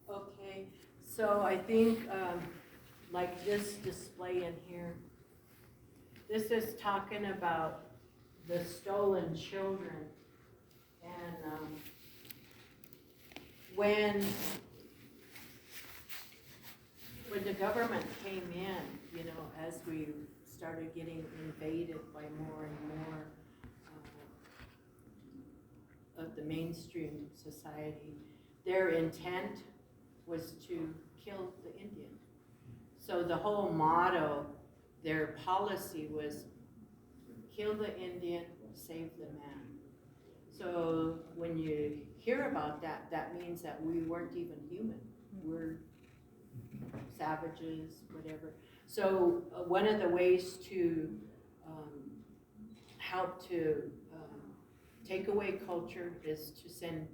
Okay, so I think like this display in here, this is talking about the stolen children. And when the government came in, you know, as we started getting invaded by more and more of the mainstream society, their intent was to kill the Indian. So the whole motto, their policy was kill the Indian, save the man. So when you hear about that, that means that we weren't even human. We're savages, whatever. So one of the ways to help to take away culture is to send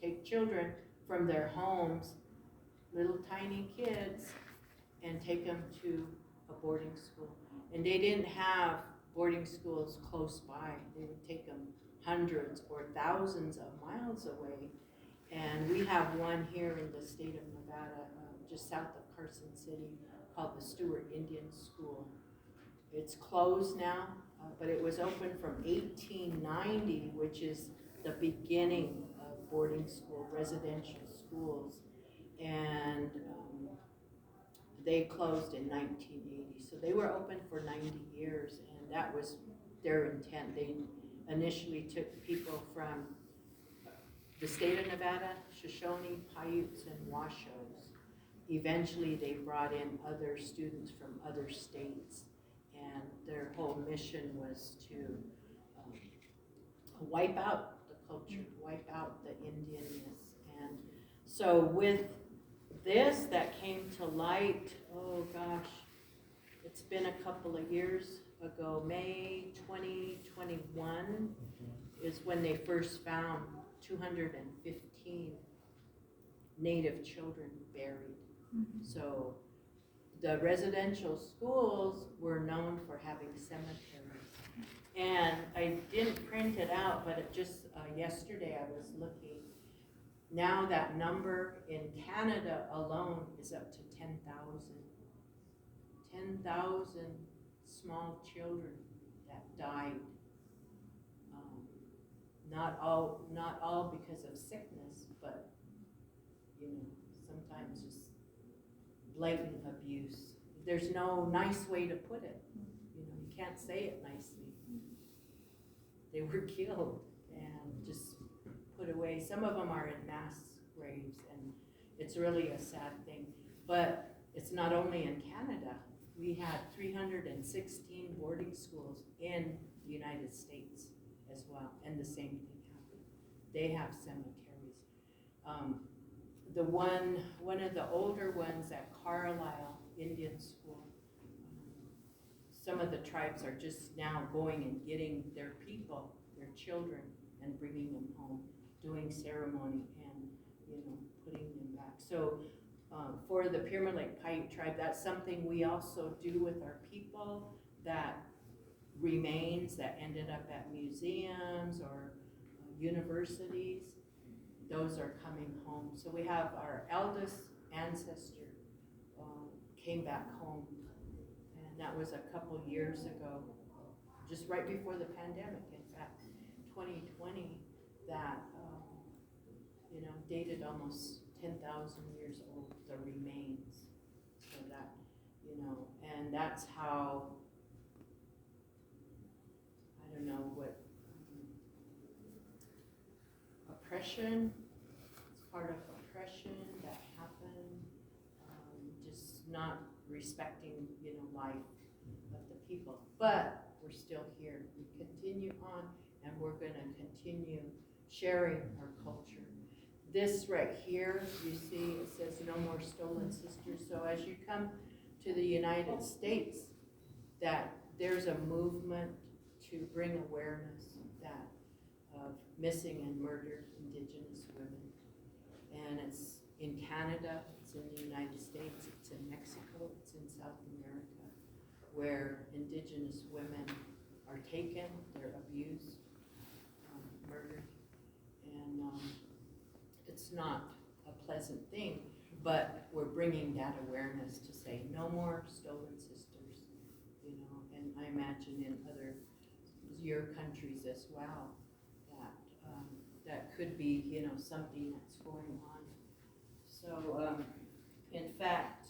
take children from their homes, little tiny kids, and take them to a boarding school. And they didn't have boarding schools close by. They would take them hundreds or thousands of miles away. And we have one here in the state of Nevada, just south of Carson City, called the Stewart Indian School. It's closed now, but it was open from 1890, which is the beginning of boarding school, residential schools. And they closed in 1980. So they were open for 90 years, and that was their intent. They initially took people from the state of Nevada, Shoshone, Paiutes, and Washos. Eventually they brought in other students from other states, and their whole mission was to wipe out the culture, wipe out the Indianness. And so with this that came to light, oh gosh, it's been a couple of years ago, May 2021 is when they first found 215 Native children buried. Mm-hmm. So the residential schools were known for having cemeteries. And I didn't print it out, but it just yesterday I was looking. Now that number in Canada alone is up to 10,000. 10,000 small children that died. Not all because of sickness, but you know, sometimes just blatant abuse. There's no nice way to put it. You know, you can't say it nicely. They were killed and just put away. Some of them are in mass graves, and it's really a sad thing. But it's not only in Canada. We had 316 boarding schools in the United States as well, and the same thing happened. They have cemeteries. One of the older ones at Carlisle Indian School, some of the tribes are just now going and getting their people, their children, and bringing them home, doing ceremony and, you know, putting them back. So for the Pyramid Lake Paiute tribe, that's something we also do with our people, that remains that ended up at museums or universities. Those are coming home. So we have our eldest ancestor came back home, and that was a couple years ago, just right before the pandemic. In fact, 2020, that you know, dated almost 10,000 years old, the remains. So that, you know, and that's how, I don't know what, oppression, it's part of oppression that happened, just not respecting, you know, life of the people. But we're still here. We continue on, and we're going to continue sharing our culture. This right here, you see, it says no more stolen sisters. So as you come to the United States, that there's a movement to bring awareness that of missing and murdered Indigenous women. And it's in Canada, it's in the United States, it's in Mexico, it's in South America, where Indigenous women are taken, they're abused, murdered. And it's not a pleasant thing, but we're bringing that awareness to say, no more stolen sisters, you know, and I imagine in your countries as well, that, that could be, you know, something that's going on. So, in fact,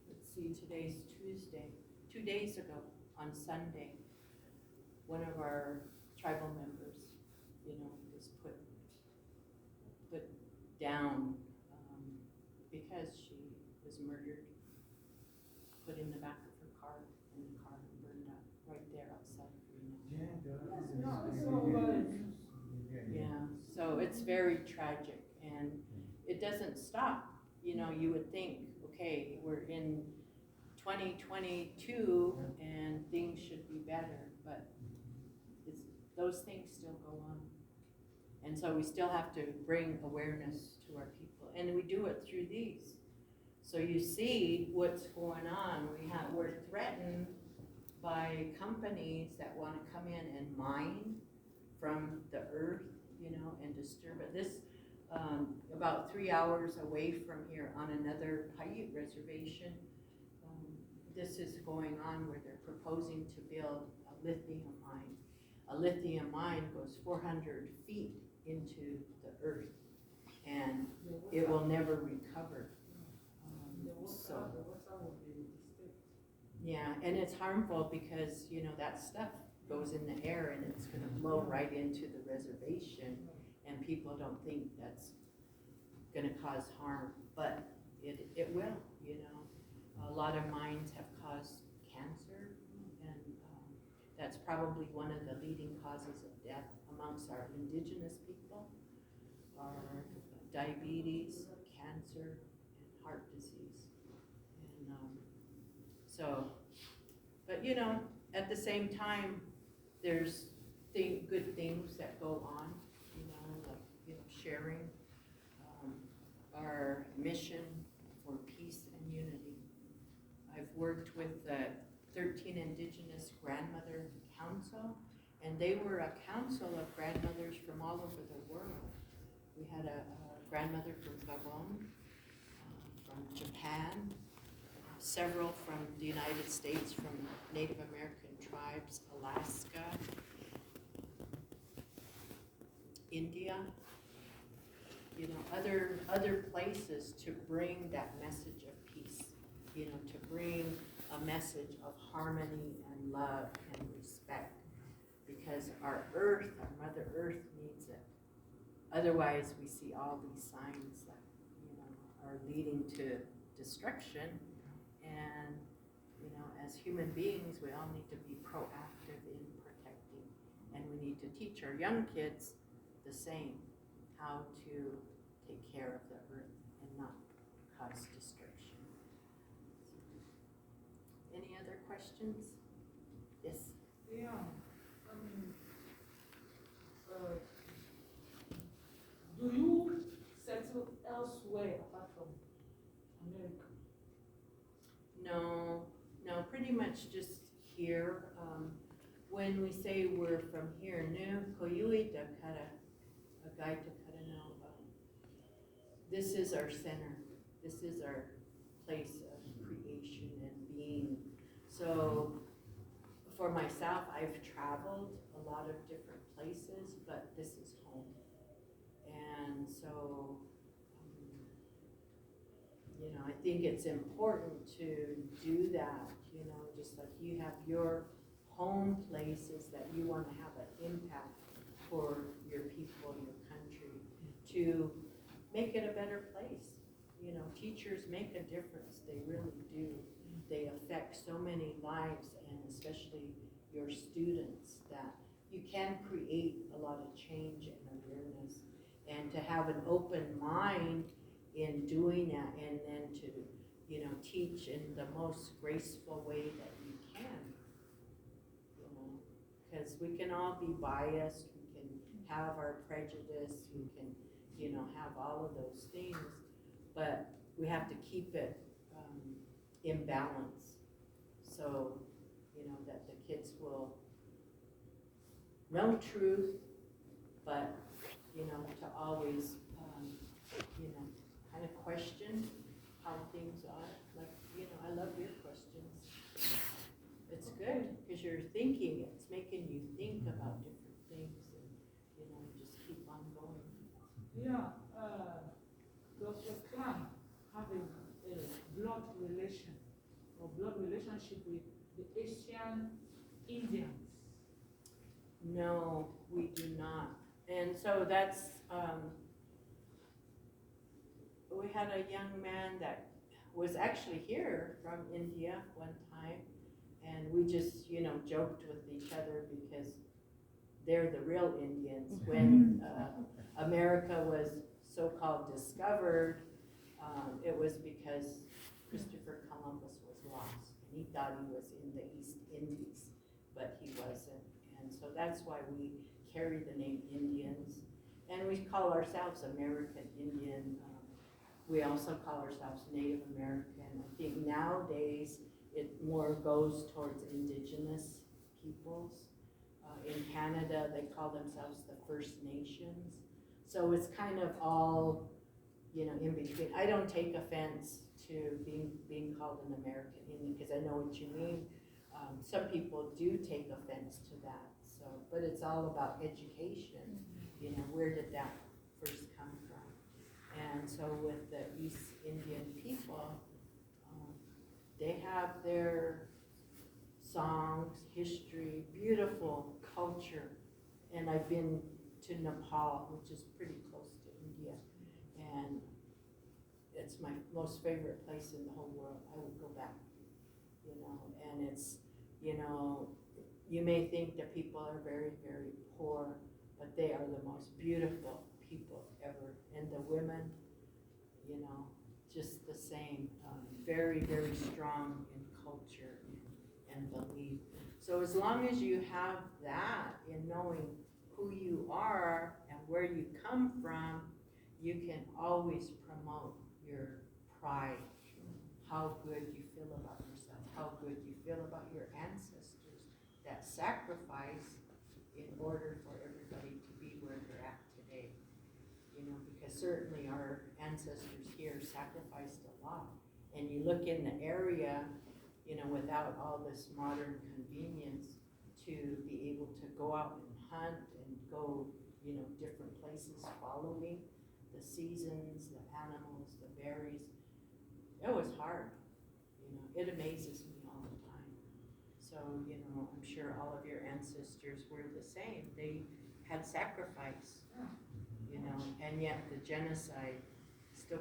let's see, today's Tuesday. 2 days ago, on Sunday, one of our tribal members, you know, was put down because she was murdered, put in the back of her car, and the car burned up right there outside of Reno. Yeah, so it's very tragic, and it doesn't stop. You know, you would think, okay, we're in 2022 and things should be better, but those things still go on. And so we still have to bring awareness to our people, and we do it through these. So you see what's going on. We're threatened by companies that want to come in and mine from the earth, you know, and disturb it. This, about 3 hours away from here on another Paiute reservation, this is going on where they're proposing to build a lithium mine. A lithium mine goes 400 feet into the earth, and it will never recover. Yeah, and it's harmful because, you know, that stuff goes in the air and it's going to blow right into the reservation, and people don't think that's going to cause harm, but it will, you know. A lot of mines have caused cancer, and that's probably one of the leading causes of death amongst our indigenous people, are diabetes, cancer, and heart disease. And so, but you know, at the same time, there's good things that go on, you know, like, you know, sharing our mission for peace and unity. I've worked with the 13 Indigenous Grandmother Council, and they were a council of grandmothers from all over the world. We had a grandmother from Gabon, from Japan, several from the United States, from Native American tribes, Alaska, India, you know, other places, to bring that message of peace, you know, to bring a message of harmony and love and respect, because our earth, our Mother Earth, needs it. Otherwise, we see all these signs that, you know, are leading to destruction. And, you know, as human beings, we all need to be proactive in protecting, and we need to teach our young kids the same, how to take care of the earth and not cause destruction. Any other questions? Yes? Yeah, do you settle elsewhere apart from America? No, pretty much just here. When we say we're from here, this is our center. This is our place of creation and being. So for myself, I've traveled a lot of different places, but this is home. And so, you know, I think it's important to do that, you know, just like you have your home places that you want to have an impact for your people, your country, to make it a better place. You know, teachers make a difference, they really do. They affect so many lives, and especially your students, that you can create a lot of change and awareness. And to have an open mind in doing that, and then to, you know, teach in the most graceful way that you can, you know, because we can all be biased, we can have our prejudice, we can, you know, have all of those things, but we have to keep it in balance, so, you know, that the kids will know truth, but you know, to always, you know, kind of question how things are. Like, you know, I love your questions. It's good, because you're thinking, it's making you think about different things, and, you know, just keep on going. Yeah, does your clan have a blood relation or blood relationship with the Asian Indians? No, we do not. And so that's, we had a young man that was actually here from India one time, and we just, you know, joked with each other because they're the real Indians. When America was so-called discovered, it was because Christopher Columbus was lost, and he thought he was in the East Indies, but he wasn't. And so that's why we carry the name Indians, and we call ourselves American Indian. We also call ourselves Native American. I think nowadays it more goes towards indigenous peoples. In Canada, they call themselves the First Nations. So it's kind of all, you know, in between. I don't take offense to being called an American Indian, because I know what you mean. Some people do take offense to that. So, but it's all about education. You know, where did that first come from? And so with the East Indian people, they have their songs, history, beautiful culture. And I've been to Nepal, which is pretty close to India, and it's my most favorite place in the whole world. I would go back, you know, and it's, you know, you may think that people are very, very poor, but they are the most beautiful people ever. And the women, you know, just the same, very, very strong in culture and belief. So as long as you have that in knowing who you are and where you come from, you can always promote your pride, how good you feel about yourself, how good you feel about your ancestors that sacrifice in order for everybody to be where they're at today. You know, because certainly our ancestors here sacrificed a lot. And you look in the area, you know, without all this modern convenience, to be able to go out and hunt and go, you know, different places following the seasons, the animals, the berries. It was hard, you know, it amazes me all the time. So, you know, I'm sure all of your ancestors were the same. They had sacrifice, you know, and yet the genocide still